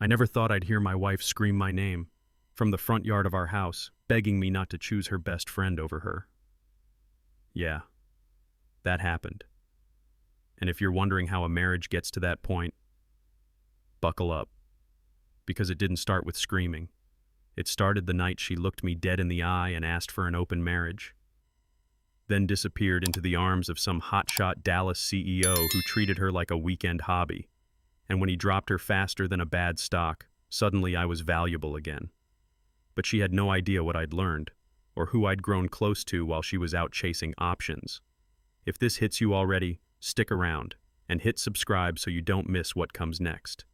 I never thought I'd hear my wife scream my name from the front yard of our house, begging me not to choose her best friend over her. Yeah, that happened. And if you're wondering how a marriage gets to that point, buckle up. Because it didn't start with screaming. It started the night she looked me dead in the eye and asked for an open marriage. Then disappeared into the arms of some hotshot Dallas CEO who treated her like a weekend hobby. And when he dropped her faster than a bad stock, suddenly I was valuable again. But she had no idea what I'd learned, or who I'd grown close to while she was out chasing options. If this hits you already, stick around, and hit subscribe so you don't miss what comes next.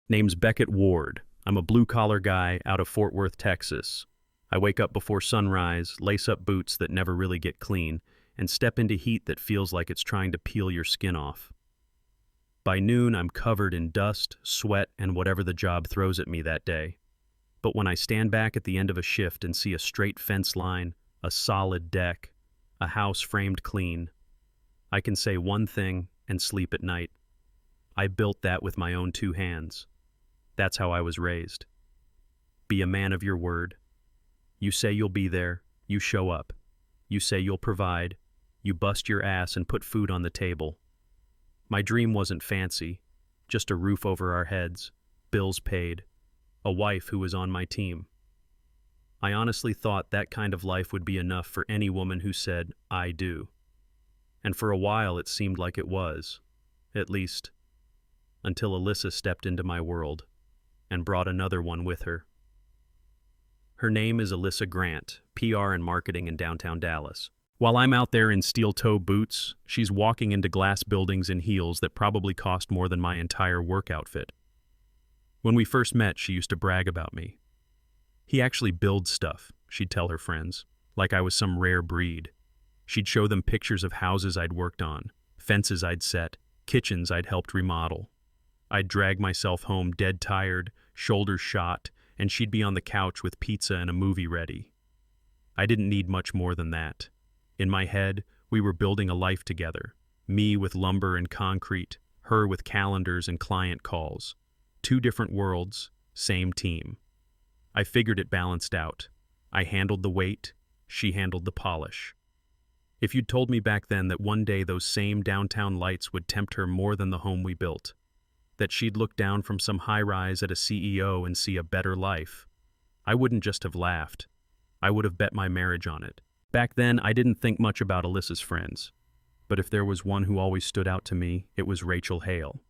Name's Beckett Ward. I'm a blue-collar guy out of Fort Worth, Texas. I wake up before sunrise, lace up boots that never really get clean, and step into heat that feels like it's trying to peel your skin off. By noon, I'm covered in dust, sweat, and whatever the job throws at me that day. But when I stand back at the end of a shift and see a straight fence line, a solid deck, a house framed clean, I can say one thing and sleep at night. I built that with my own 2 hands. That's how I was raised. Be a man of your word. You say you'll be there, you show up. You say you'll provide, you bust your ass and put food on the table. My dream wasn't fancy, just a roof over our heads, bills paid, a wife who was on my team. I honestly thought that kind of life would be enough for any woman who said, I do. And for a while it seemed like it was, at least, until Alyssa stepped into my world and brought another one with her. Her name is Alyssa Grant, PR and marketing in downtown Dallas. While I'm out there in steel-toe boots, she's walking into glass buildings in heels that probably cost more than my entire work outfit. When we first met, she used to brag about me. He actually builds stuff, she'd tell her friends, like I was some rare breed. She'd show them pictures of houses I'd worked on, fences I'd set, kitchens I'd helped remodel. I'd drag myself home dead tired, shoulders shot, and she'd be on the couch with pizza and a movie ready. I didn't need much more than that. In my head, we were building a life together, me with lumber and concrete, her with calendars and client calls. 2 different worlds, same team. I figured it balanced out. I handled the weight, she handled the polish. If you'd told me back then that one day those same downtown lights would tempt her more than the home we built, that she'd look down from some high-rise at a CEO and see a better life, I wouldn't just have laughed. I would have bet my marriage on it. Back then, I didn't think much about Alyssa's friends. But if there was one who always stood out to me, it was Rachel Hale.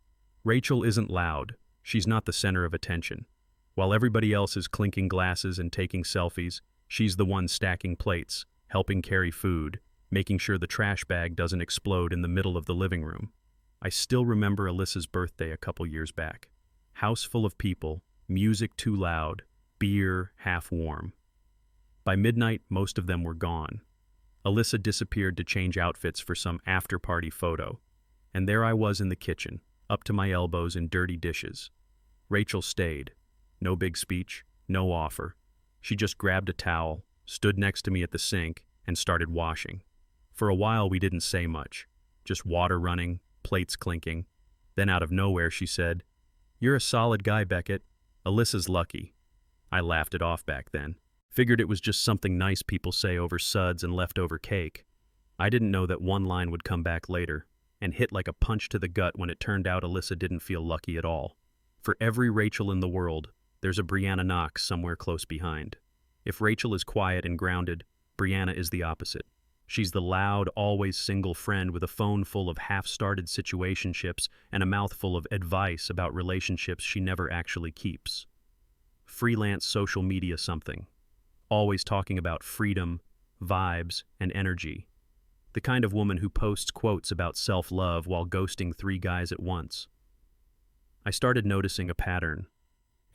Rachel isn't loud. She's not the center of attention. While everybody else is clinking glasses and taking selfies, she's the one stacking plates, helping carry food, making sure the trash bag doesn't explode in the middle of the living room. I still remember Alyssa's birthday a couple years back. House full of people, music too loud, beer half warm. By midnight, most of them were gone. Alyssa disappeared to change outfits for some after-party photo, and there I was in the kitchen, up to my elbows in dirty dishes. Rachel stayed. No big speech, no offer. She just grabbed a towel, stood next to me at the sink, and started washing. For a while we didn't say much, just water running, plates clinking. Then out of nowhere she said, "You're a solid guy, Beckett. Alyssa's lucky." I laughed it off back then. Figured it was just something nice people say over suds and leftover cake. I didn't know that one line would come back later and hit like a punch to the gut when it turned out Alyssa didn't feel lucky at all. For every Rachel in the world, there's a Brianna Knox somewhere close behind. If Rachel is quiet and grounded, Brianna is the opposite. She's the loud, always single friend with a phone full of half-started situationships and a mouthful of advice about relationships she never actually keeps. Freelance social media something. Always talking about freedom, vibes, and energy. The kind of woman who posts quotes about self-love while ghosting 3 guys at once. I started noticing a pattern.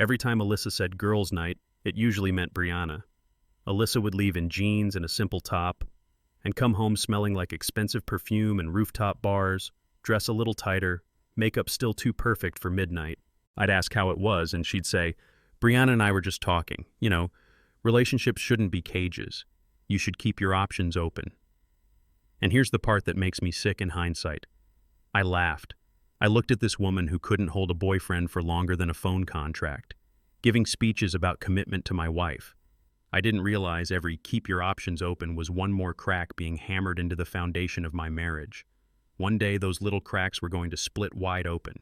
Every time Alyssa said girls' night, it usually meant Brianna. Alyssa would leave in jeans and a simple top, and come home smelling like expensive perfume and rooftop bars, dress a little tighter, makeup still too perfect for midnight. I'd ask how it was, and she'd say, "Brianna and I were just talking. You know, relationships shouldn't be cages. You should keep your options open." And here's the part that makes me sick in hindsight. I laughed. I looked at this woman who couldn't hold a boyfriend for longer than a phone contract, giving speeches about commitment to my wife. I didn't realize every keep your options open was one more crack being hammered into the foundation of my marriage. One day those little cracks were going to split wide open.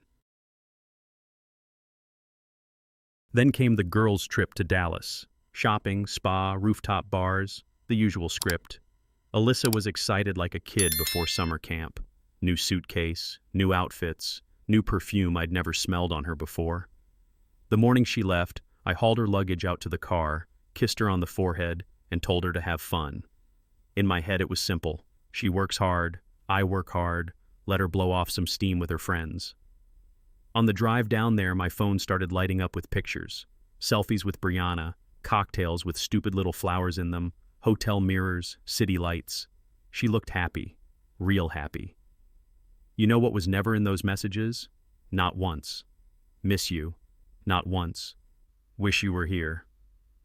Then came the girls' trip to Dallas. Shopping, spa, rooftop bars, the usual script. Alyssa was excited like a kid before summer camp. New suitcase, new outfits, new perfume I'd never smelled on her before. The morning she left, I hauled her luggage out to the car, kissed her on the forehead, and told her to have fun. In my head it was simple. She works hard, I work hard, let her blow off some steam with her friends. On the drive down there, my phone started lighting up with pictures. Selfies with Brianna, cocktails with stupid little flowers in them, hotel mirrors, city lights. She looked happy, real happy. You know what was never in those messages? Not once. Miss you. Not once. Wish you were here.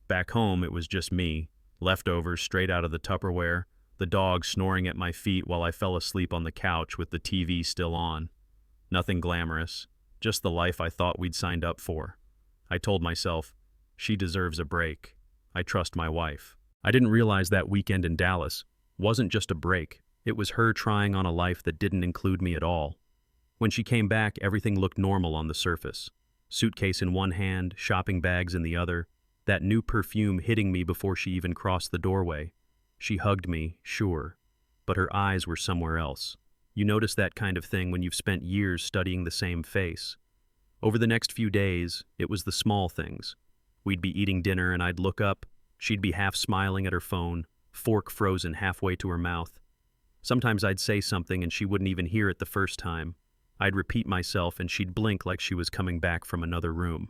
Back home, it was just me, leftovers straight out of the Tupperware, the dog snoring at my feet while I fell asleep on the couch with the TV still on. Nothing glamorous, just the life I thought we'd signed up for. I told myself, she deserves a break. I trust my wife. I didn't realize that weekend in Dallas wasn't just a break. It was her trying on a life that didn't include me at all. When she came back, everything looked normal on the surface. Suitcase in one hand, shopping bags in the other, that new perfume hitting me before she even crossed the doorway. She hugged me, sure, but her eyes were somewhere else. You notice that kind of thing when you've spent years studying the same face. Over the next few days, it was the small things. We'd be eating dinner and I'd look up, she'd be half smiling at her phone, fork frozen halfway to her mouth. Sometimes I'd say something and she wouldn't even hear it the first time. I'd repeat myself and she'd blink like she was coming back from another room.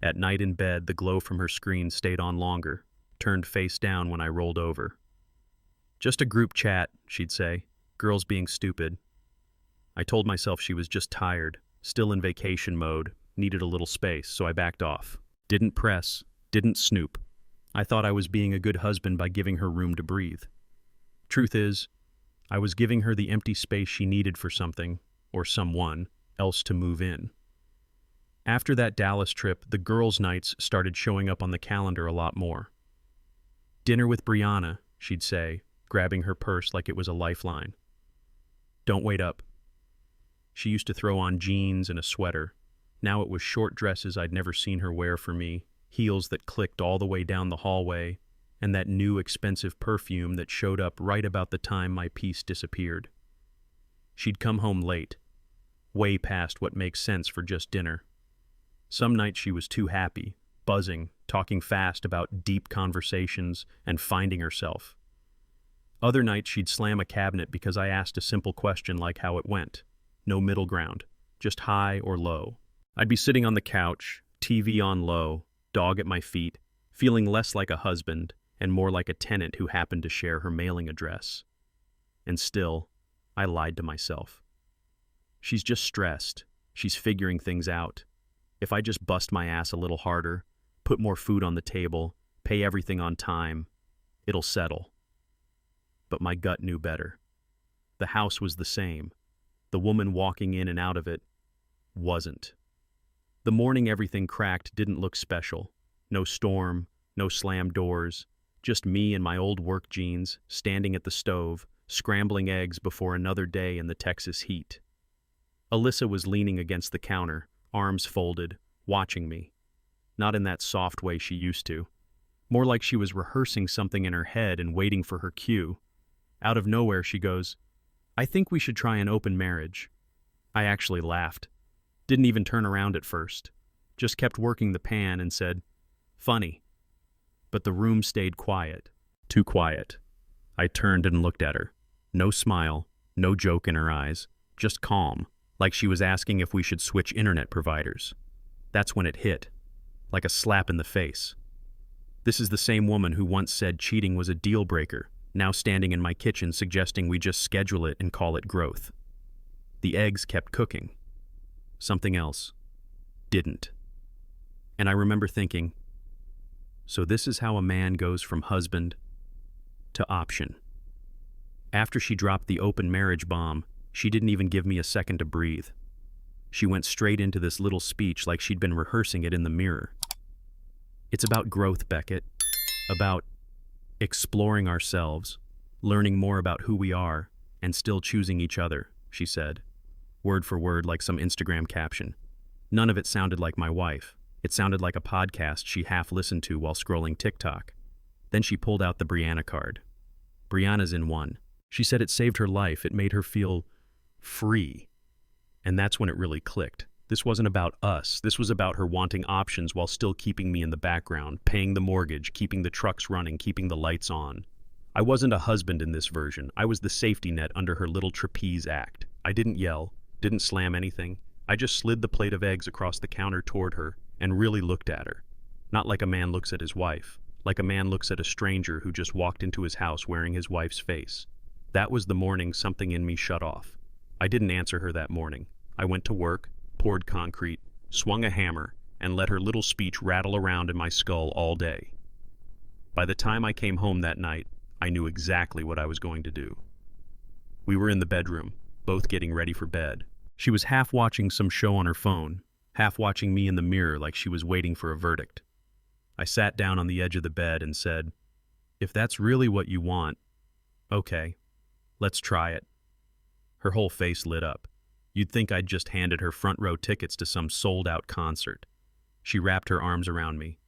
At night in bed, the glow from her screen stayed on longer, turned face down when I rolled over. Just a group chat, she'd say, girls being stupid. I told myself she was just tired, still in vacation mode, needed a little space, so I backed off. Didn't press, didn't snoop. I thought I was being a good husband by giving her room to breathe. Truth is, I was giving her the empty space she needed for something, or someone, else to move in. After that Dallas trip, the girls' nights started showing up on the calendar a lot more. Dinner with Brianna, she'd say, grabbing her purse like it was a lifeline. Don't wait up. She used to throw on jeans and a sweater. Now it was short dresses I'd never seen her wear for me, heels that clicked all the way down the hallway, and that new expensive perfume that showed up right about the time my piece disappeared. She'd come home late, way past what makes sense for just dinner. Some nights she was too happy, buzzing, talking fast about deep conversations and finding herself. Other nights she'd slam a cabinet because I asked a simple question like how it went. No middle ground, just high or low. I'd be sitting on the couch, TV on low, dog at my feet, feeling less like a husband and more like a tenant who happened to share her mailing address. And still, I lied to myself. She's just stressed. She's figuring things out. If I just bust my ass a little harder, put more food on the table, pay everything on time, it'll settle. But my gut knew better. The house was the same. The woman walking in and out of it wasn't. The morning everything cracked didn't look special. No storm, no slammed doors, just me in my old work jeans, standing at the stove, scrambling eggs before another day in the Texas heat. Alyssa was leaning against the counter, arms folded, watching me. Not in that soft way she used to. More like she was rehearsing something in her head and waiting for her cue. Out of nowhere, she goes, "I think we should try an open marriage." I actually laughed. Didn't even turn around at first. Just kept working the pan and said, "Funny." But the room stayed quiet. Too quiet. I turned and looked at her. No smile, no joke in her eyes, just calm, like she was asking if we should switch internet providers. That's when it hit, like a slap in the face. This is the same woman who once said cheating was a deal breaker, now standing in my kitchen suggesting we just schedule it and call it growth. The eggs kept cooking. Something else didn't. And I remember thinking, so this is how a man goes from husband to option. After she dropped the open marriage bomb, she didn't even give me a second to breathe. She went straight into this little speech like she'd been rehearsing it in the mirror. It's about growth, Beckett. About exploring ourselves, learning more about who we are, and still choosing each other, she said, word for word like some Instagram caption. None of it sounded like my wife. It sounded like a podcast she half listened to while scrolling TikTok. Then she pulled out the Brianna card. Brianna's in one. She said it saved her life. It made her feel free. And that's when it really clicked. This wasn't about us. This was about her wanting options while still keeping me in the background, paying the mortgage, keeping the trucks running, keeping the lights on. I wasn't a husband in this version. I was the safety net under her little trapeze act. I didn't yell, didn't slam anything. I just slid the plate of eggs across the counter toward her and really looked at her. Not like a man looks at his wife, like a man looks at a stranger who just walked into his house wearing his wife's face. That was the morning something in me shut off. I didn't answer her that morning. I went to work, poured concrete, swung a hammer, and let her little speech rattle around in my skull all day. By the time I came home that night, I knew exactly what I was going to do. We were in the bedroom, both getting ready for bed. She was half watching some show on her phone, half watching me in the mirror like she was waiting for a verdict. I sat down on the edge of the bed and said, "If that's really what you want, okay, let's try it." Her whole face lit up. You'd think I'd just handed her front row tickets to some sold-out concert. She wrapped her arms around me.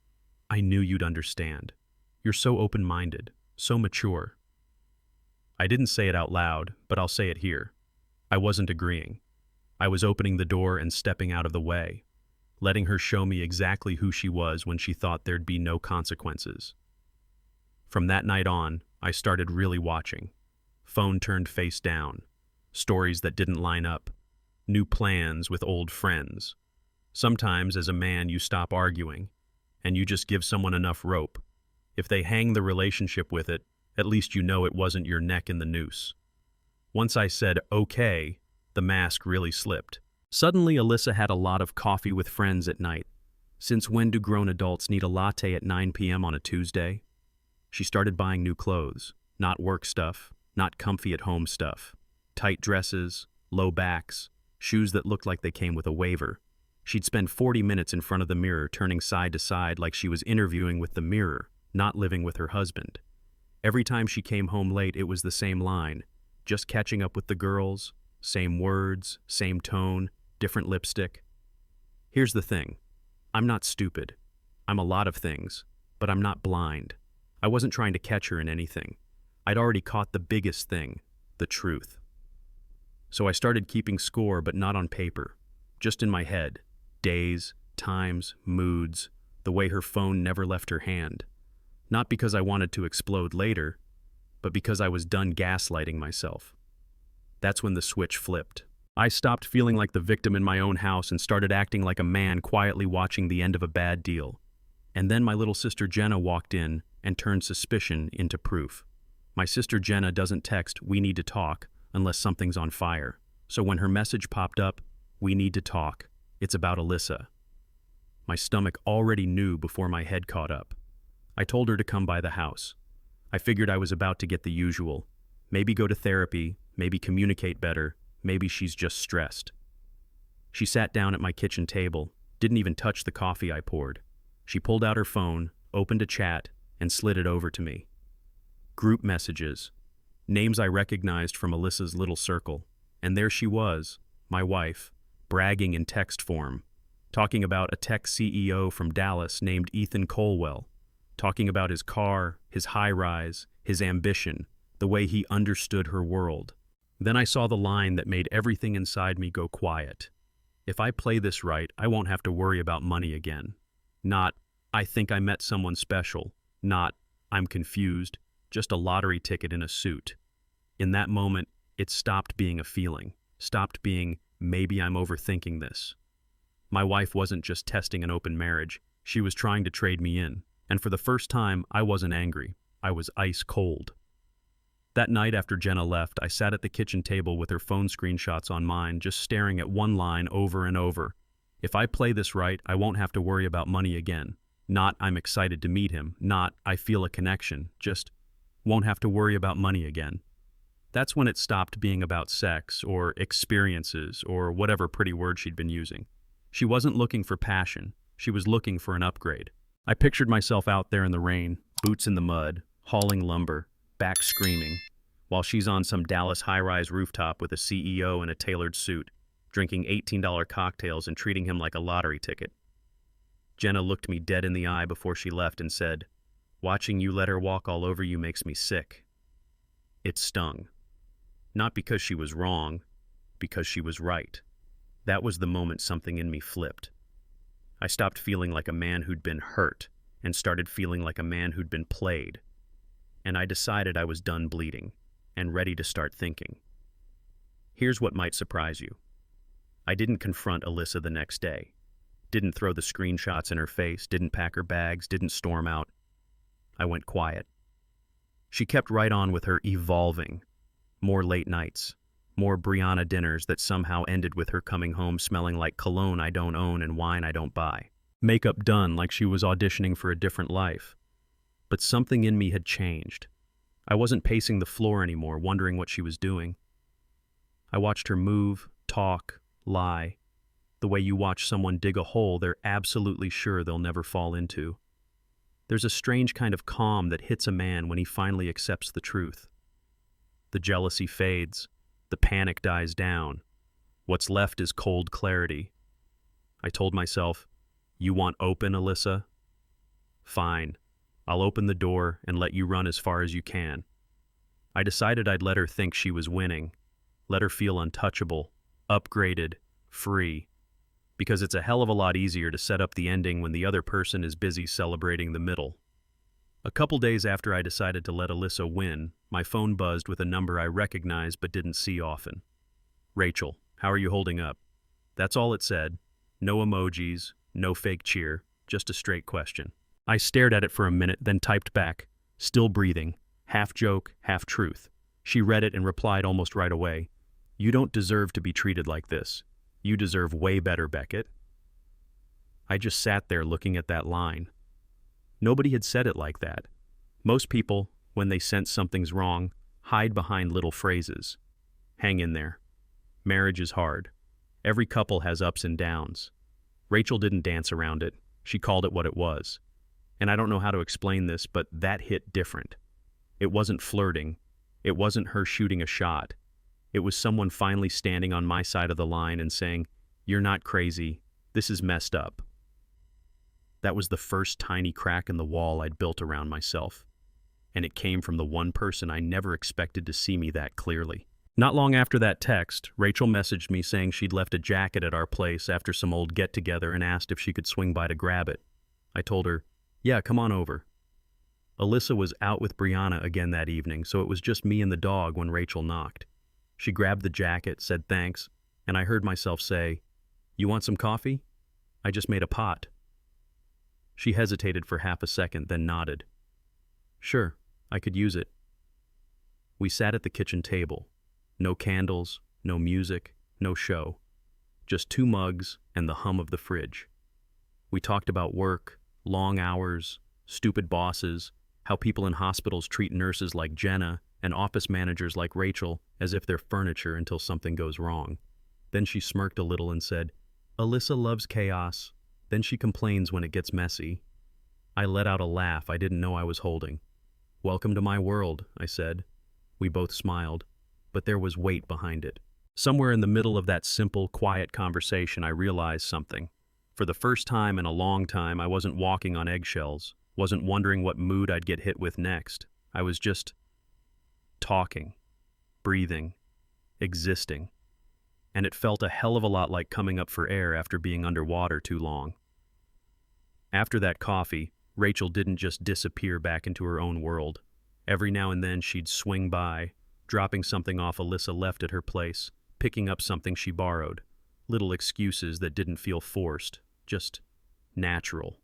"I knew you'd understand. You're so open-minded, so mature." I didn't say it out loud, but I'll say it here. I wasn't agreeing. I was opening the door and stepping out of the way, letting her show me exactly who she was when she thought there'd be no consequences. From that night on, I started really watching. Phone turned face down. Stories that didn't line up. New plans with old friends. Sometimes, as a man, you stop arguing, and you just give someone enough rope. If they hang the relationship with it, at least you know it wasn't your neck in the noose. Once I said, okay, the mask really slipped. Suddenly, Alyssa had a lot of coffee with friends at night. Since when do grown adults need a latte at 9 p.m. on a Tuesday? She started buying new clothes. Not work stuff, not comfy at home stuff. Tight dresses, low backs, shoes that looked like they came with a waiver. She'd spend 40 minutes in front of the mirror turning side to side like she was interviewing with the mirror, not living with her husband. Every time she came home late, it was the same line. Just catching up with the girls, same words, same tone, different lipstick. Here's the thing. I'm not stupid. I'm a lot of things, but I'm not blind. I wasn't trying to catch her in anything. I'd already caught the biggest thing, the truth. So I started keeping score, but not on paper, just in my head. Days, times, moods, the way her phone never left her hand. Not because I wanted to explode later, but because I was done gaslighting myself. That's when the switch flipped. I stopped feeling like the victim in my own house and started acting like a man quietly watching the end of a bad deal. And then my little sister Jenna walked in and turned suspicion into proof. My sister Jenna doesn't text, "We need to talk," unless something's on fire. So when her message popped up, "We need to talk," it's about Alyssa. My stomach already knew before my head caught up. I told her to come by the house. I figured I was about to get the usual. Maybe go to therapy, maybe communicate better, maybe she's just stressed. She sat down at my kitchen table, didn't even touch the coffee I poured. She pulled out her phone, opened a chat, and slid it over to me. Group messages. Names I recognized from Alyssa's little circle. And there she was, my wife, bragging in text form, talking about a tech CEO from Dallas named Ethan Colwell, talking about his car, his high-rise, his ambition, the way he understood her world. Then I saw the line that made everything inside me go quiet. If I play this right, I won't have to worry about money again. Not, I think I met someone special. Not, I'm confused, just a lottery ticket in a suit. In that moment, it stopped being a feeling, stopped being, maybe I'm overthinking this. My wife wasn't just testing an open marriage, she was trying to trade me in. And for the first time, I wasn't angry. I was ice cold. That night after Jenna left, I sat at the kitchen table with her phone screenshots on mine, just staring at one line over and over. If I play this right, I won't have to worry about money again. Not, I'm excited to meet him. Not, I feel a connection. Just, won't have to worry about money again. That's when it stopped being about sex or experiences or whatever pretty word she'd been using. She wasn't looking for passion. She was looking for an upgrade. I pictured myself out there in the rain, boots in the mud, hauling lumber, back screaming, while she's on some Dallas high-rise rooftop with a CEO in a tailored suit, drinking $18 cocktails and treating him like a lottery ticket. Jenna looked me dead in the eye before she left and said, "Watching you let her walk all over you makes me sick." It stung. Not because she was wrong, because she was right. That was the moment something in me flipped. I stopped feeling like a man who'd been hurt and started feeling like a man who'd been played. And I decided I was done bleeding and ready to start thinking. Here's what might surprise you. I didn't confront Alyssa the next day. Didn't throw the screenshots in her face, didn't pack her bags, didn't storm out. I went quiet. She kept right on with her evolving. More late nights, more Brianna dinners that somehow ended with her coming home smelling like cologne I don't own and wine I don't buy. Makeup done like she was auditioning for a different life. But something in me had changed. I wasn't pacing the floor anymore, wondering what she was doing. I watched her move, talk, lie, the way you watch someone dig a hole they're absolutely sure they'll never fall into. There's a strange kind of calm that hits a man when he finally accepts the truth. The jealousy fades, the panic dies down. What's left is cold clarity. I told myself, "You want open, Alyssa? Fine. I'll open the door and let you run as far as you can." I decided I'd let her think she was winning, let her feel untouchable, upgraded, free, because it's a hell of a lot easier to set up the ending when the other person is busy celebrating the middle. A couple days after I decided to let Alyssa win, my phone buzzed with a number I recognized but didn't see often. "Rachel, how are you holding up?" That's all it said. No emojis, no fake cheer, just a straight question. I stared at it for a minute, then typed back, still breathing, half joke, half truth. She read it and replied almost right away, "You don't deserve to be treated like this. You deserve way better, Beckett." I just sat there looking at that line. Nobody had said it like that. Most people, when they sense something's wrong, hide behind little phrases. Hang in there. Marriage is hard. Every couple has ups and downs. Rachel didn't dance around it. She called it what it was. And I don't know how to explain this, but that hit different. It wasn't flirting. It wasn't her shooting a shot. It was someone finally standing on my side of the line and saying, "You're not crazy. This is messed up." That was the first tiny crack in the wall I'd built around myself. And it came from the one person I never expected to see me that clearly. Not long after that text, Rachel messaged me saying she'd left a jacket at our place after some old get-together and asked if she could swing by to grab it. I told her, "Yeah, come on over." Alyssa was out with Brianna again that evening, so it was just me and the dog when Rachel knocked. She grabbed the jacket, said thanks, and I heard myself say, "You want some coffee? I just made a pot." She hesitated for half a second, then nodded. "Sure, I could use it." We sat at the kitchen table. No candles, no music, no show. Just two mugs and the hum of the fridge. We talked about work, long hours, stupid bosses, how people in hospitals treat nurses like Jenna and office managers like Rachel as if they're furniture until something goes wrong. Then she smirked a little and said, "Alyssa loves chaos. Then she complains when it gets messy." I let out a laugh I didn't know I was holding. "Welcome to my world," I said. We both smiled, but there was weight behind it. Somewhere in the middle of that simple, quiet conversation, I realized something. For the first time in a long time, I wasn't walking on eggshells, wasn't wondering what mood I'd get hit with next. I was just talking, breathing, existing. And it felt a hell of a lot like coming up for air after being underwater too long. After that coffee, Rachel didn't just disappear back into her own world. Every now and then she'd swing by, dropping something off Alyssa left at her place, picking up something she borrowed. Little excuses that didn't feel forced, just natural.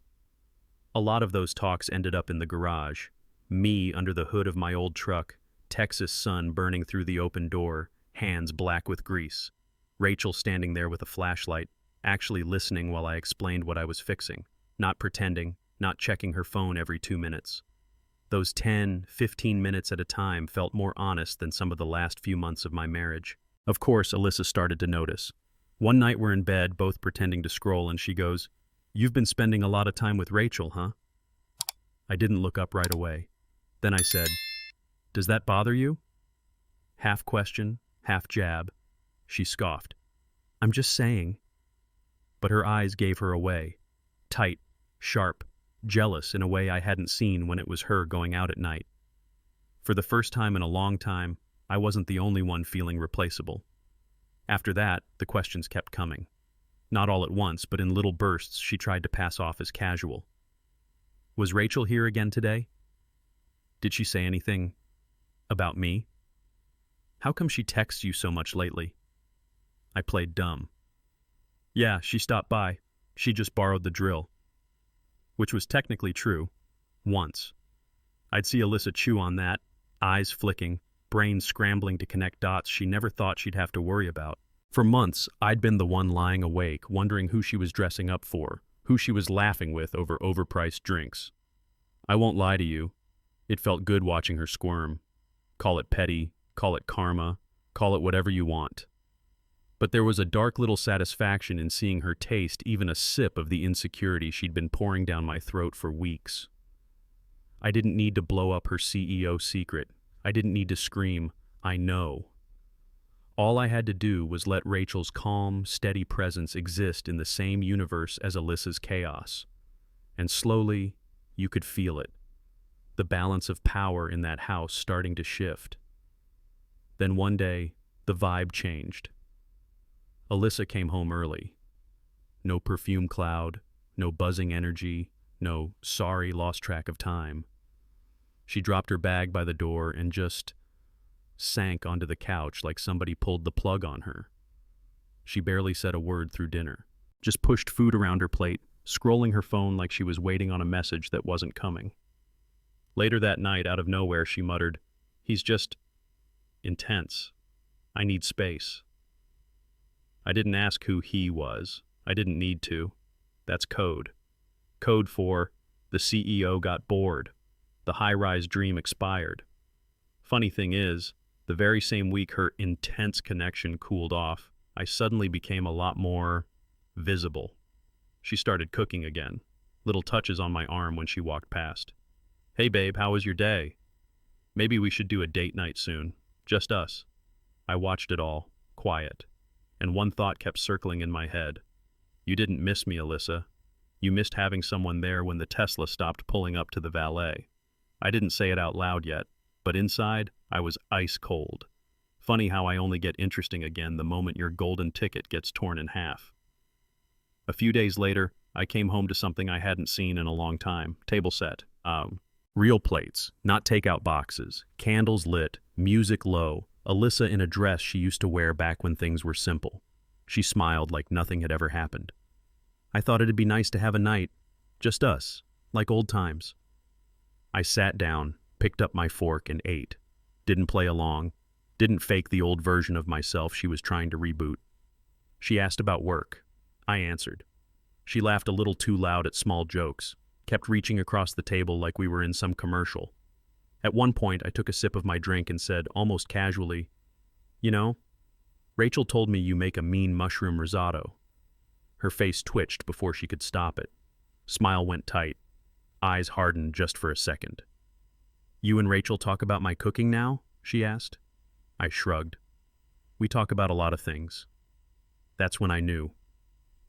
A lot of those talks ended up in the garage. Me under the hood of my old truck, Texas sun burning through the open door, hands black with grease. Rachel standing there with a flashlight, actually listening while I explained what I was fixing. Not pretending, not checking her phone every 2 minutes. Those 10, 15 minutes at a time felt more honest than some of the last few months of my marriage. Of course, Alyssa started to notice. One night we're in bed, both pretending to scroll, and she goes, "You've been spending a lot of time with Rachel, huh?" I didn't look up right away. Then I said, "Does that bother you?" Half question, half jab. She scoffed. "I'm just saying." But her eyes gave her away. Tight, sharp, jealous in a way I hadn't seen when it was her going out at night. For the first time in a long time, I wasn't the only one feeling replaceable. After that, the questions kept coming. Not all at once, but in little bursts she tried to pass off as casual. "Was Rachel here again today? Did she say anything about me? How come she texts you so much lately?" I played dumb. "Yeah, she stopped by. She just borrowed the drill." Which was technically true. Once. I'd see Alyssa chew on that, eyes flicking, brain scrambling to connect dots she never thought she'd have to worry about. For months, I'd been the one lying awake, wondering who she was dressing up for, who she was laughing with over overpriced drinks. I won't lie to you. It felt good watching her squirm. Call it petty, call it karma, call it whatever you want. But there was a dark little satisfaction in seeing her taste even a sip of the insecurity she'd been pouring down my throat for weeks. I didn't need to blow up her CEO secret. I didn't need to scream, "I know." All I had to do was let Rachel's calm, steady presence exist in the same universe as Alyssa's chaos. And slowly, you could feel it. The balance of power in that house starting to shift. Then one day, the vibe changed. Alyssa came home early. No perfume cloud, no buzzing energy, no "sorry, lost track of time." She dropped her bag by the door and just sank onto the couch like somebody pulled the plug on her. She barely said a word through dinner, just pushed food around her plate, scrolling her phone like she was waiting on a message that wasn't coming. Later that night, out of nowhere, she muttered, "He's just intense. I need space." I didn't ask who he was. I didn't need to. That's code. Code for the CEO got bored. The high-rise dream expired. Funny thing is, the very same week her intense connection cooled off, I suddenly became a lot more visible. She started cooking again, little touches on my arm when she walked past. "Hey babe, how was your day? Maybe we should do a date night soon. Just us." I watched it all, quiet. And one thought kept circling in my head. "You didn't miss me, Alyssa. You missed having someone there when the Tesla stopped pulling up to the valet." I didn't say it out loud yet, but inside, I was ice cold. Funny how I only get interesting again the moment your golden ticket gets torn in half. A few days later, I came home to something I hadn't seen in a long time. Table set. Real plates, not takeout boxes, candles lit, music low, Alyssa in a dress she used to wear back when things were simple. She smiled like nothing had ever happened. I thought it'd be nice to have a night, just us, like old times. I sat down, picked up my fork, and ate. Didn't play along, didn't fake the old version of myself she was trying to reboot. She asked about work. I answered. She laughed a little too loud at small jokes, kept reaching across the table like we were in some commercial. At one point, I took a sip of my drink and said, almost casually, "You know, Rachel told me you make a mean mushroom risotto." Her face twitched before she could stop it. Smile went tight. Eyes hardened just for a second. "You and Rachel talk about my cooking now?" she asked. I shrugged. "We talk about a lot of things." That's when I knew.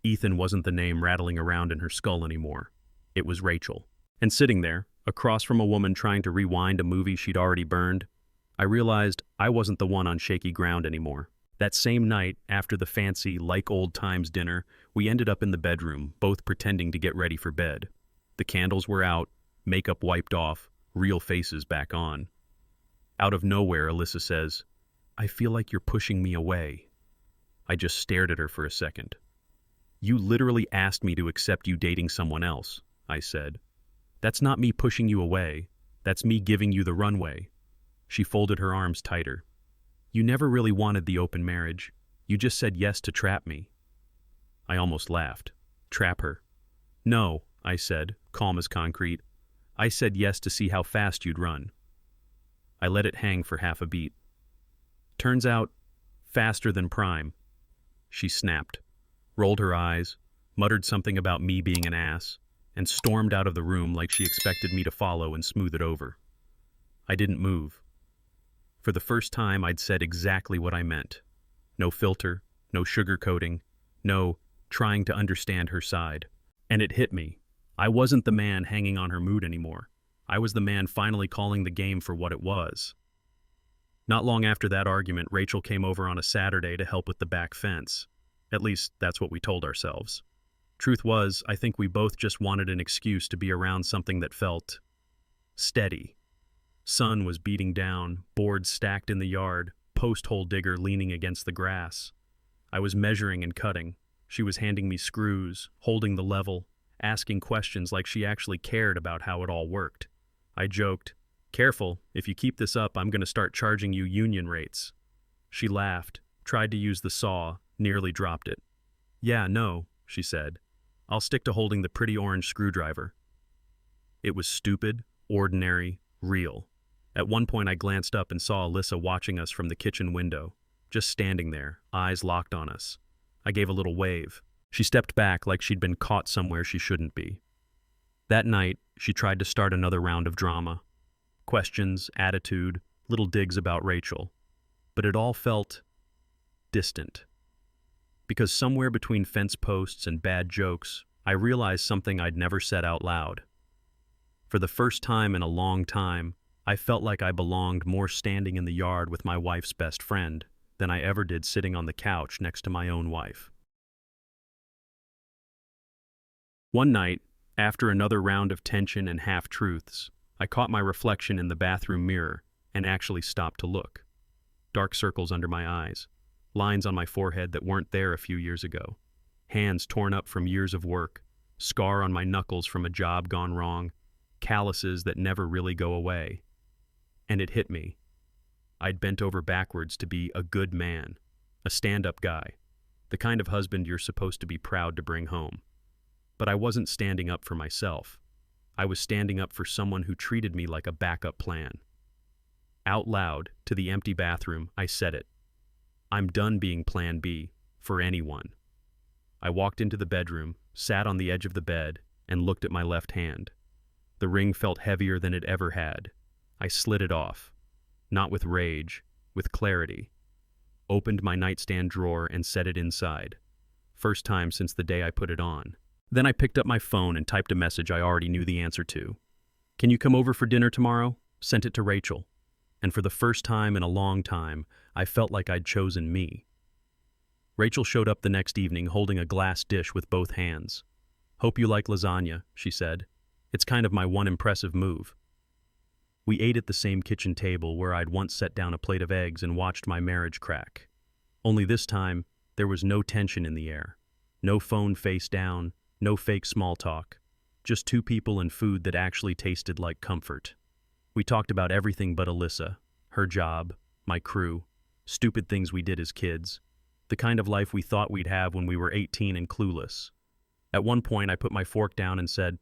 Ethan wasn't the name rattling around in her skull anymore. It was Rachel. And sitting there, across from a woman trying to rewind a movie she'd already burned, I realized I wasn't the one on shaky ground anymore. That same night, after the fancy, like old times dinner, we ended up in the bedroom, both pretending to get ready for bed. The candles were out, makeup wiped off, real faces back on. Out of nowhere, Alyssa says, "I feel like you're pushing me away." I just stared at her for a second. "You literally asked me to accept you dating someone else," I said. "That's not me pushing you away. That's me giving you the runway." She folded her arms tighter. "You never really wanted the open marriage. You just said yes to trap me." I almost laughed. Trap her. "No," I said, calm as concrete. I said yes to see how fast you'd run. I let it hang for half a beat. Turns out, faster than Prime. She snapped, rolled her eyes, muttered something about me being an ass, and stormed out of the room like she expected me to follow and smooth it over. I didn't move. For the first time, I'd said exactly what I meant. No filter, no sugarcoating, no trying to understand her side. And it hit me. I wasn't the man hanging on her mood anymore. I was the man finally calling the game for what it was. Not long after that argument, Rachel came over on a Saturday to help with the back fence. At least, that's what we told ourselves. Truth was, I think we both just wanted an excuse to be around something that felt steady. Sun was beating down, boards stacked in the yard, post hole digger leaning against the grass. I was measuring and cutting. She was handing me screws, holding the level, asking questions like she actually cared about how it all worked. I joked, "Careful, if you keep this up, I'm going to start charging you union rates." She laughed, tried to use the saw, nearly dropped it. "Yeah, no," she said. "I'll stick to holding the pretty orange screwdriver." It was stupid, ordinary, real. At one point I glanced up and saw Alyssa watching us from the kitchen window, just standing there, eyes locked on us. I gave a little wave. She stepped back like she'd been caught somewhere she shouldn't be. That night, she tried to start another round of drama. Questions, attitude, little digs about Rachel. But it all felt distant. Because somewhere between fence posts and bad jokes, I realized something I'd never said out loud. For the first time in a long time, I felt like I belonged more standing in the yard with my wife's best friend than I ever did sitting on the couch next to my own wife. One night, after another round of tension and half-truths, I caught my reflection in the bathroom mirror and actually stopped to look. Dark circles under my eyes, lines on my forehead that weren't there a few years ago, hands torn up from years of work, scar on my knuckles from a job gone wrong, calluses that never really go away. And it hit me. I'd bent over backwards to be a good man, a stand-up guy, the kind of husband you're supposed to be proud to bring home. But I wasn't standing up for myself. I was standing up for someone who treated me like a backup plan. Out loud, to the empty bathroom, I said it. I'm done being plan B for anyone. I walked into the bedroom, sat on the edge of the bed, and looked at my left hand. The ring felt heavier than it ever had. I slid it off, not with rage, with clarity. Opened my nightstand drawer and set it inside. First time since the day I put it on. Then I picked up my phone and typed a message I already knew the answer to. "Can you come over for dinner tomorrow?" Sent it to Rachel. And for the first time in a long time, I felt like I'd chosen me. Rachel showed up the next evening holding a glass dish with both hands. "Hope you like lasagna," she said. "It's kind of my one impressive move." We ate at the same kitchen table where I'd once set down a plate of eggs and watched my marriage crack. Only this time, there was no tension in the air. No phone face down, no fake small talk. Just two people and food that actually tasted like comfort. We talked about everything but Alyssa, her job, my crew, stupid things we did as kids, the kind of life we thought we'd have when we were 18 and clueless. At one point, I put my fork down and said,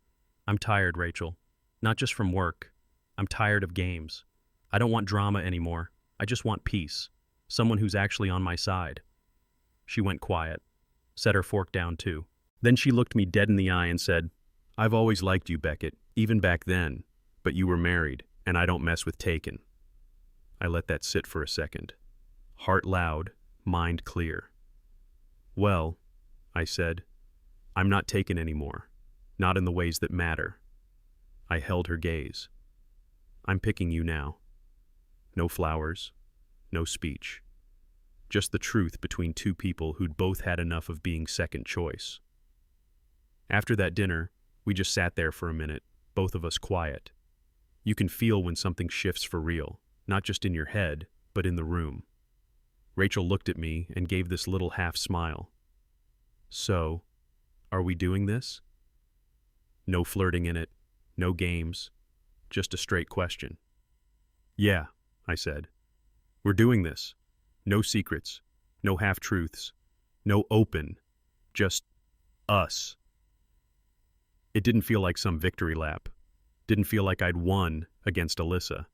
"I'm tired, Rachel. Not just from work. I'm tired of games. I don't want drama anymore. I just want peace. Someone who's actually on my side." She went quiet, set her fork down too. Then she looked me dead in the eye and said, "I've always liked you, Beckett, even back then, but you were married, and I don't mess with taken." I let that sit for a second. Heart loud, mind clear. "Well," I said, "I'm not taken anymore. Not in the ways that matter." I held her gaze. "I'm picking you now. No flowers, no speech. Just the truth between two people who'd both had enough of being second choice." After that dinner, we just sat there for a minute, both of us quiet. You can feel when something shifts for real, not just in your head, but in the room. Rachel looked at me and gave this little half smile. "So, are we doing this?" No flirting in it, no games, just a straight question. "Yeah," I said. "We're doing this. No secrets, no half-truths, no open, just us." It didn't feel like some victory lap. Didn't feel like I'd won against Alyssa.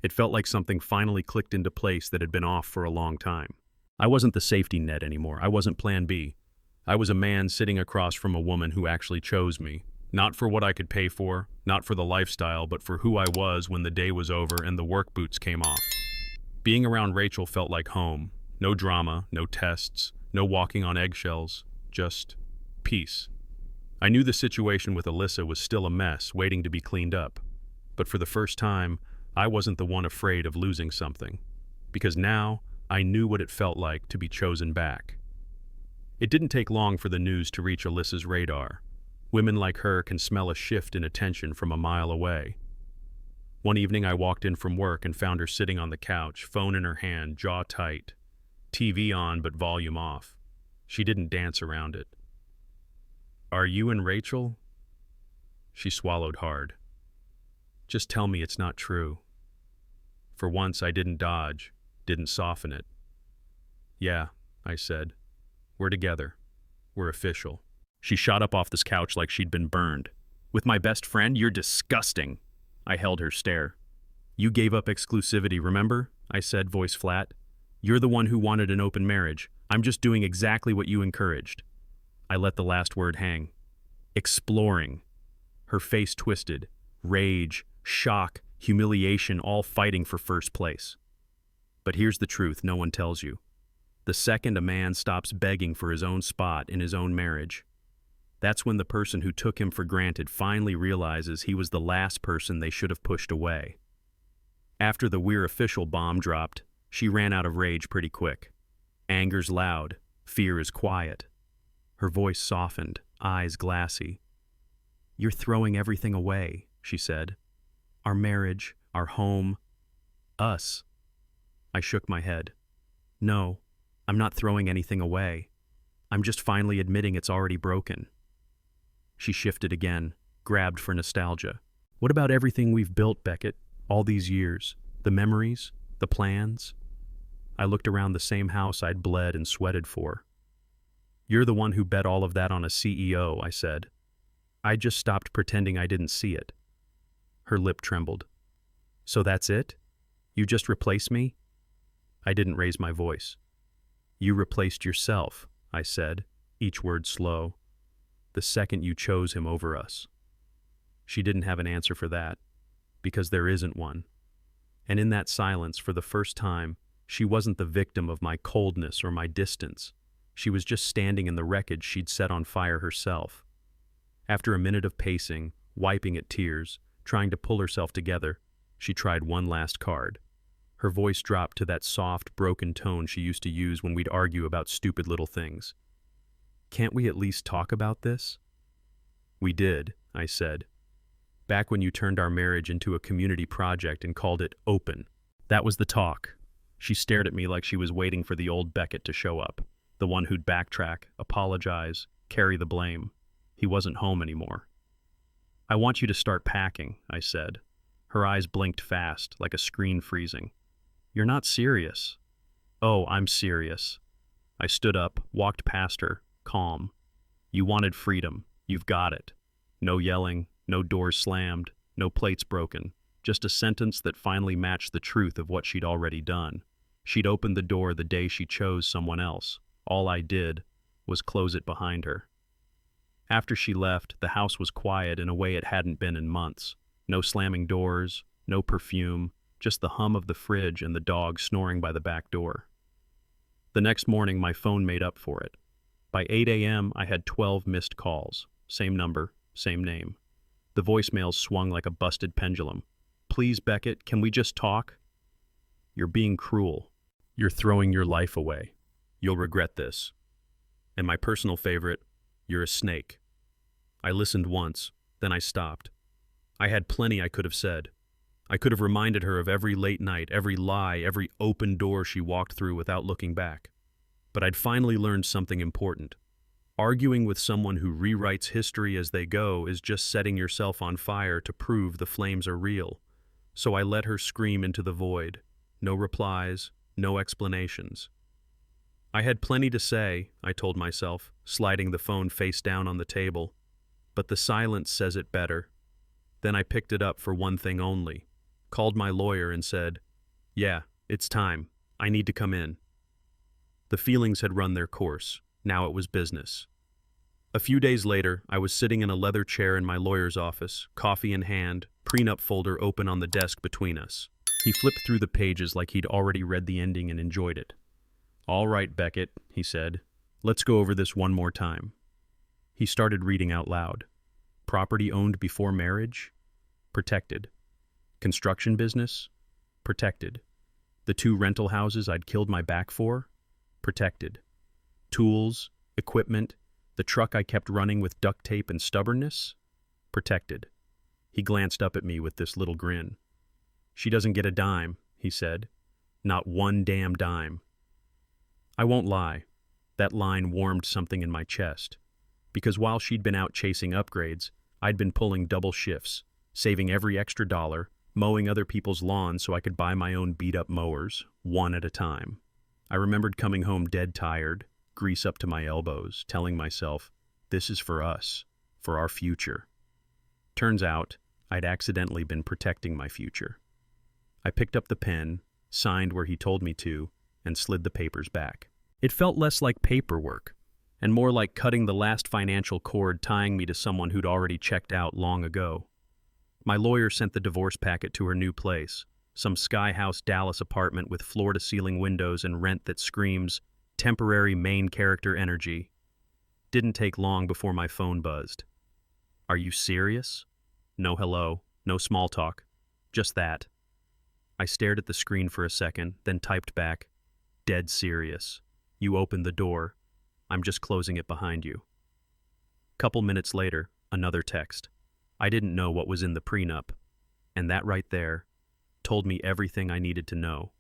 It felt like something finally clicked into place that had been off for a long time. I wasn't the safety net anymore. I wasn't plan B. I was a man sitting across from a woman who actually chose me. Not for what I could pay for, not for the lifestyle, but for who I was when the day was over and the work boots came off. Being around Rachel felt like home. No drama, no tests, no walking on eggshells, just peace. I knew the situation with Alyssa was still a mess, waiting to be cleaned up. But for the first time, I wasn't the one afraid of losing something. Because now, I knew what it felt like to be chosen back. It didn't take long for the news to reach Alyssa's radar. Women like her can smell a shift in attention from a mile away. One evening I walked in from work and found her sitting on the couch, phone in her hand, jaw tight. TV on but volume off. She didn't dance around it. "Are you and Rachel?" She swallowed hard. "Just tell me it's not true." For once I didn't dodge, didn't soften it. "Yeah," I said. "We're together. We're official." She shot up off this couch like she'd been burned. "With my best friend? You're disgusting." I held her stare. "You gave up exclusivity, remember?" I said, voice flat. "You're the one who wanted an open marriage. I'm just doing exactly what you encouraged." I let the last word hang. Exploring. Her face twisted. Rage, shock, humiliation, all fighting for first place. But here's the truth no one tells you. The second a man stops begging for his own spot in his own marriage, that's when the person who took him for granted finally realizes he was the last person they should have pushed away. After the "we're official" bomb dropped, she ran out of rage pretty quick. Anger's loud, fear is quiet. Her voice softened, eyes glassy. "You're throwing everything away," she said. "Our marriage, our home, us." I shook my head. "No, I'm not throwing anything away. I'm just finally admitting it's already broken." She shifted again, grabbed for nostalgia. "What about everything we've built, Beckett, all these years? The memories, the plans?" I looked around the same house I'd bled and sweated for. "You're the one who bet all of that on a CEO," I said. I just stopped pretending I didn't see it. Her lip trembled. "So that's it? You just replace me?" I didn't raise my voice. "You replaced yourself," I said, each word slow. "The second you chose him over us." She didn't have an answer for that, because there isn't one. And in that silence, for the first time, she wasn't the victim of my coldness or my distance. She was just standing in the wreckage she'd set on fire herself. After a minute of pacing, wiping at tears, trying to pull herself together, she tried one last card. Her voice dropped to that soft, broken tone she used to use when we'd argue about stupid little things. "Can't we at least talk about this?" "We did," I said. "Back when you turned our marriage into a community project and called it open. That was the talk." She stared at me like she was waiting for the old Beckett to show up, the one who'd backtrack, apologize, carry the blame. He wasn't home anymore. "I want you to start packing," I said. Her eyes blinked fast, like a screen freezing. "You're not serious." "Oh, I'm serious." I stood up, walked past her, calm. "You wanted freedom. You've got it. No yelling, no doors slammed, no plates broken. Just a sentence that finally matched the truth of what she'd already done. She'd opened the door the day she chose someone else. All I did was close it behind her. After she left, the house was quiet in a way it hadn't been in months. No slamming doors, no perfume, just the hum of the fridge and the dog snoring by the back door. The next morning, my phone made up for it. By 8 a.m., I had 12 missed calls. Same number, same name. The voicemails swung like a busted pendulum. "Please, Beckett, can we just talk?" "You're being cruel. You're throwing your life away. You'll regret this." And my personal favorite, "You're a snake." I listened once, then I stopped. I had plenty I could have said. I could have reminded her of every late night, every lie, every open door she walked through without looking back. But I'd finally learned something important. Arguing with someone who rewrites history as they go is just setting yourself on fire to prove the flames are real. So I let her scream into the void. No replies, no explanations. I had plenty to say, I told myself, sliding the phone face down on the table. But the silence says it better. Then I picked it up for one thing only, called my lawyer and said, "Yeah, it's time. I need to come in." The feelings had run their course. Now it was business. A few days later, I was sitting in a leather chair in my lawyer's office, coffee in hand, prenup folder open on the desk between us. He flipped through the pages like he'd already read the ending and enjoyed it. "All right, Beckett," he said. "Let's go over this one more time." He started reading out loud. Property owned before marriage? Protected. Construction business? Protected. The 2 rental houses I'd killed my back for? Protected. Tools, equipment, the truck I kept running with duct tape and stubbornness? Protected. He glanced up at me with this little grin. "She doesn't get a dime," he said. "Not one damn dime." I won't lie. That line warmed something in my chest. Because while she'd been out chasing upgrades, I'd been pulling double shifts, saving every extra dollar, mowing other people's lawns so I could buy my own beat-up mowers, one at a time. I remembered coming home dead tired, grease up to my elbows, telling myself, this is for us, for our future. Turns out, I'd accidentally been protecting my future. I picked up the pen, signed where he told me to, and slid the papers back. It felt less like paperwork, and more like cutting the last financial cord tying me to someone who'd already checked out long ago. My lawyer sent the divorce packet to her new place, some Sky House Dallas apartment with floor-to-ceiling windows and rent that screams, temporary main character energy. Didn't take long before my phone buzzed. "Are you serious?" No hello, no small talk, just that. I stared at the screen for a second, then typed back, "Dead serious. You opened the door. I'm just closing it behind you." Couple minutes later, another text. I didn't know what was in the prenup, and that right there told me everything I needed to know.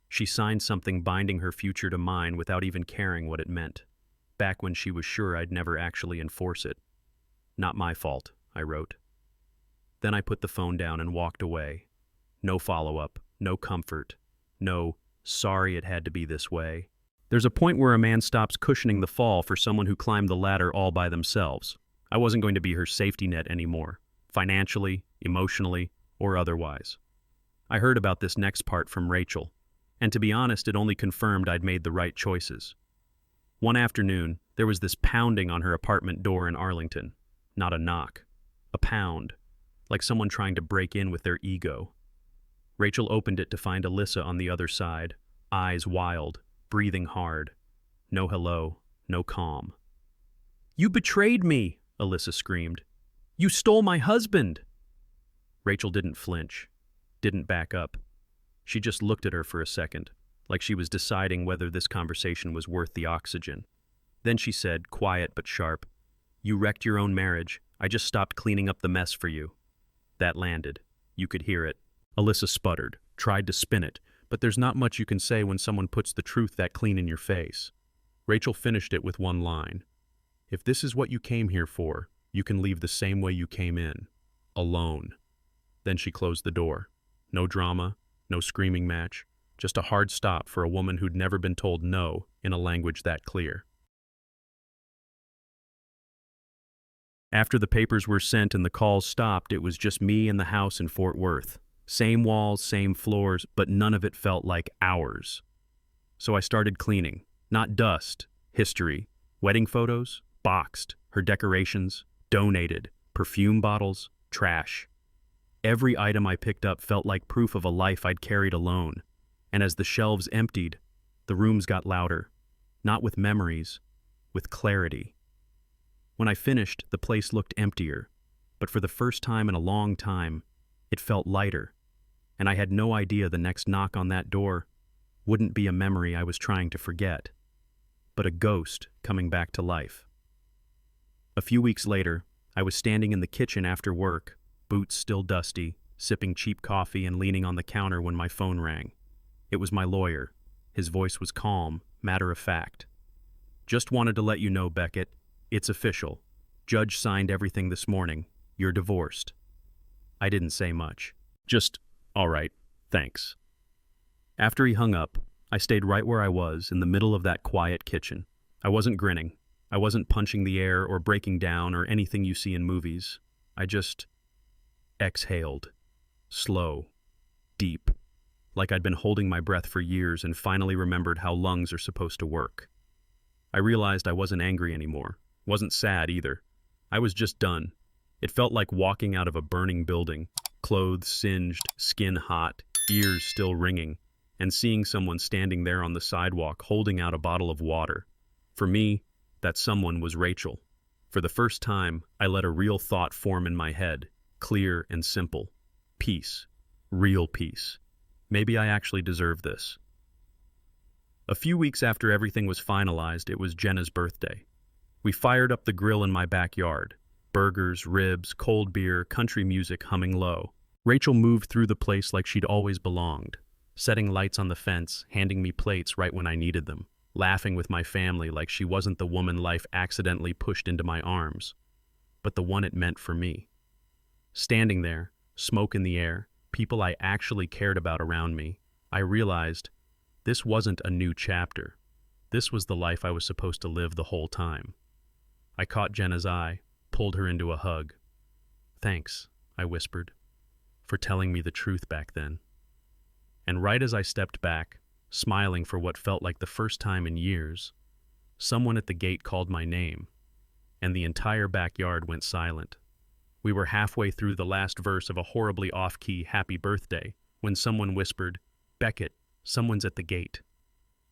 She signed something binding her future to mine without even caring what it meant, back when she was sure I'd never actually enforce it. "Not my fault," I wrote. Then I put the phone down and walked away. No follow-up, no comfort, no, sorry it had to be this way. There's a point where a man stops cushioning the fall for someone who climbed the ladder all by themselves. I wasn't going to be her safety net anymore, financially, emotionally, or otherwise. I heard about this next part from Rachel, and to be honest, it only confirmed I'd made the right choices. One afternoon, there was this pounding on her apartment door in Arlington. Not a knock, a pound, like someone trying to break in with their ego. Rachel opened it to find Alyssa on the other side, eyes wild, breathing hard. No hello, no calm. "You betrayed me!" Alyssa screamed. "You stole my husband!" Rachel didn't flinch, didn't back up. She just looked at her for a second, like she was deciding whether this conversation was worth the oxygen. Then she said, quiet but sharp, "You wrecked your own marriage. I just stopped cleaning up the mess for you." That landed. You could hear it. Alyssa sputtered, tried to spin it, but there's not much you can say when someone puts the truth that clean in your face. Rachel finished it with one line. "If this is what you came here for, you can leave the same way you came in. Alone." Then she closed the door. No drama, no screaming match, just a hard stop for a woman who'd never been told no in a language that clear. After the papers were sent and the calls stopped, it was just me and the house in Fort Worth. Same walls, same floors, but none of it felt like ours. So I started cleaning. Not dust, history, wedding photos, boxed, her decorations, donated, perfume bottles, trash. Every item I picked up felt like proof of a life I'd carried alone. And as the shelves emptied, the rooms got louder. Not with memories, with clarity. When I finished, the place looked emptier, but for the first time in a long time, it felt lighter, and I had no idea the next knock on that door wouldn't be a memory I was trying to forget, but a ghost coming back to life. A few weeks later, I was standing in the kitchen after work, boots still dusty, sipping cheap coffee and leaning on the counter when my phone rang. It was my lawyer. His voice was calm, matter-of-fact. "Just wanted to let you know, Beckett. It's official. Judge signed everything this morning. You're divorced." I didn't say much. Just, "All right, thanks." After he hung up, I stayed right where I was in the middle of that quiet kitchen. I wasn't grinning. I wasn't punching the air or breaking down or anything you see in movies. I just exhaled. Slow. Deep. Like I'd been holding my breath for years and finally remembered how lungs are supposed to work. I realized I wasn't angry anymore. Wasn't sad either. I was just done. It felt like walking out of a burning building, clothes singed, skin hot, ears still ringing, and seeing someone standing there on the sidewalk holding out a bottle of water. For me, that someone was Rachel. For the first time, I let a real thought form in my head, clear and simple. Peace. Real peace. Maybe I actually deserve this. A few weeks after everything was finalized, it was Jenna's birthday. We fired up the grill in my backyard. Burgers, ribs, cold beer, country music humming low. Rachel moved through the place like she'd always belonged, setting lights on the fence, handing me plates right when I needed them, laughing with my family like she wasn't the woman life accidentally pushed into my arms, but the one it meant for me. Standing there, smoke in the air, people I actually cared about around me, I realized this wasn't a new chapter. This was the life I was supposed to live the whole time. I caught Jenna's eye, pulled her into a hug. "Thanks," I whispered, "for telling me the truth back then." And right as I stepped back, smiling for what felt like the first time in years, someone at the gate called my name, and the entire backyard went silent. We were halfway through the last verse of a horribly off-key happy birthday when someone whispered, "Beckett, someone's at the gate."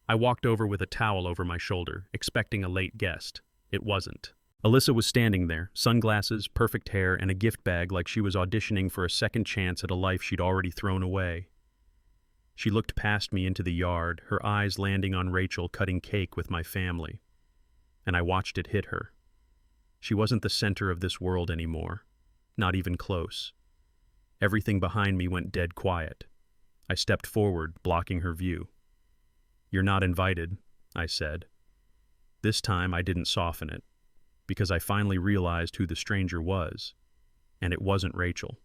I walked over with a towel over my shoulder, expecting a late guest. It wasn't. Alyssa was standing there, sunglasses, perfect hair, and a gift bag like she was auditioning for a second chance at a life she'd already thrown away. She looked past me into the yard, her eyes landing on Rachel cutting cake with my family. And I watched it hit her. She wasn't the center of this world anymore. Not even close. Everything behind me went dead quiet. I stepped forward, blocking her view. "You're not invited," I said. This time I didn't soften it, because I finally realized who the stranger was, and it wasn't Rachel.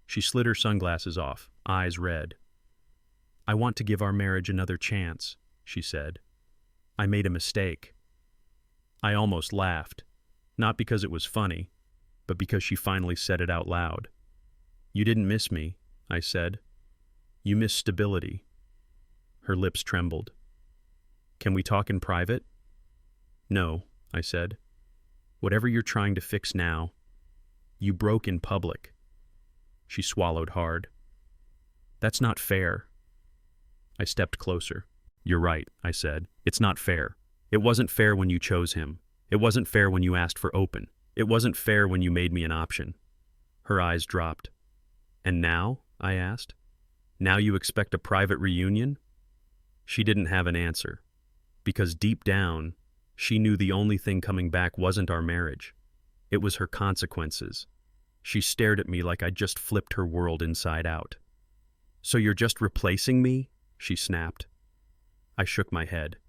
She slid her sunglasses off, eyes red. "I want to give our marriage another chance," she said. "I made a mistake." I almost laughed, not because it was funny, but because she finally said it out loud. "You didn't miss me," I said. "You missed stability." Her lips trembled. "Can we talk in private?" "No," I said. "Whatever you're trying to fix now, you broke in public." She swallowed hard. "That's not fair." I stepped closer. "You're right," I said. "It's not fair. It wasn't fair when you chose him. It wasn't fair when you asked for open. It wasn't fair when you made me an option." Her eyes dropped. "And now?" I asked. "Now you expect a private reunion?" She didn't have an answer, because deep down, she knew the only thing coming back wasn't our marriage. It was her consequences. She stared at me like I'd just flipped her world inside out. "So you're just replacing me?" she snapped. I shook my head.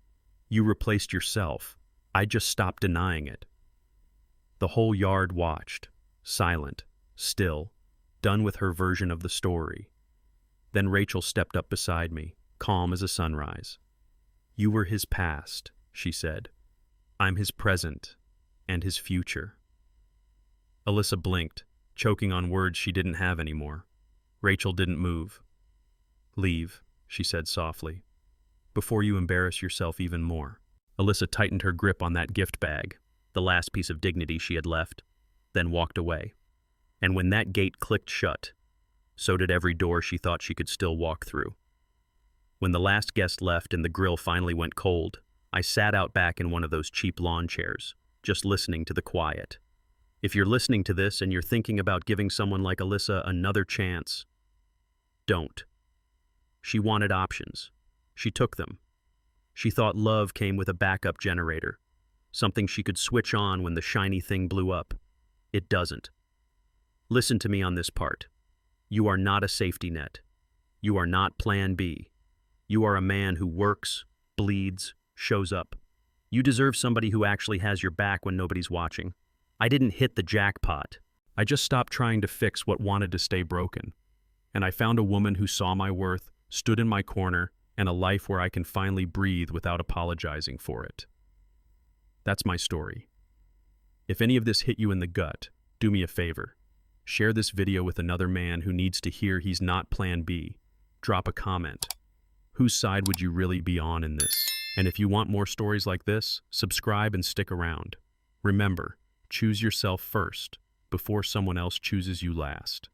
"You replaced yourself. I just stopped denying it." The whole yard watched, silent, still, done with her version of the story. Then Rachel stepped up beside me, calm as a sunrise. "You were his past," she said. "I'm his present and his future." Alyssa blinked, choking on words she didn't have anymore. Rachel didn't move. "Leave," she said softly, "before you embarrass yourself even more." Alyssa tightened her grip on that gift bag, the last piece of dignity she had left, then walked away. And when that gate clicked shut, so did every door she thought she could still walk through. When the last guest left and the grill finally went cold, I sat out back in one of those cheap lawn chairs, just listening to the quiet. If you're listening to this and you're thinking about giving someone like Alyssa another chance, don't. She wanted options. She took them. She thought love came with a backup generator, something she could switch on when the shiny thing blew up. It doesn't. Listen to me on this part. You are not a safety net. You are not Plan B. You are a man who works, bleeds, shows up. You deserve somebody who actually has your back when nobody's watching. I didn't hit the jackpot. I just stopped trying to fix what wanted to stay broken. And I found a woman who saw my worth, stood in my corner, and a life where I can finally breathe without apologizing for it. That's my story. If any of this hit you in the gut, do me a favor. Share this video with another man who needs to hear he's not plan B. Drop a comment. Whose side would you really be on in this? And if you want more stories like this, subscribe and stick around. Remember, choose yourself first, before someone else chooses you last.